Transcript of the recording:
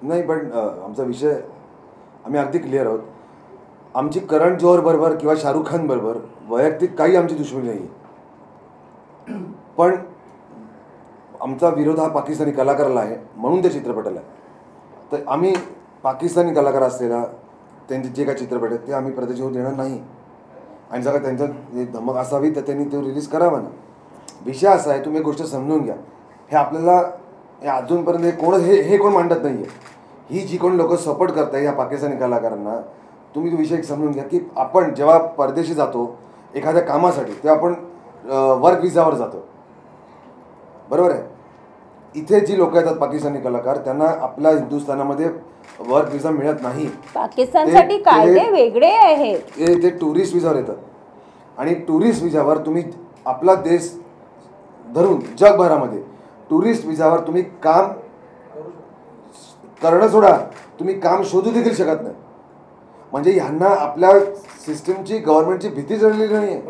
नाही, पण आमचा विषय आम्ही अगदी क्लिअर आहोत. आमची करण जोहर बरोबर किंवा शाहरुख खान बरोबर वैयक्तिक काही आमची दुश्मनी नाही आहे, पण आमचा विरोध हा पाकिस्तानी कलाकाराला आहे म्हणून त्या चित्रपटाला आहे. तर आम्ही पाकिस्तानी कलाकार असलेला त्यांचे जे काही चित्रपट आहेत ते आम्ही प्रदर्शित होऊ देणार नाही. आणि जर त्यांचं धमक असावी तर त्यांनी तो रिलीज करावा ना. विषय असा आहे, तुम्ही एक गोष्ट समजून घ्या, हे आपल्याला हे अजूनपर्यंत कोण हे कोण मांडत नाही आहे. ही जी कोण लोक सपोर्ट करताय या पाकिस्तानी कलाकारांना, तुम्ही तो विषय समजून घ्या की आपण जेव्हा परदेशी जातो एखाद्या कामासाठी तेव्हा आपण वर्क विजावर जातो, बरोबर आहे. इथे जी लोक येतात पाकिस्तानी कलाकार, त्यांना आपल्या हिंदुस्थानामध्ये वर्क विजा मिळत नाही. पाकिस्तानसाठी कायदे वेगळे आहेत. ते टुरिस्ट विजावर येतात आणि टुरिस्ट विजावर तुम्ही आपला देश धरून जगभरामध्ये टुरिस्ट विजावर तुम्ही काम करणं सोडा, तुम्ही काम शोधू देखील शकत नाही. म्हणजे ह्यांना आपल्या सिस्टमची गव्हर्नमेंटची भीती जळलेली नाही आहे.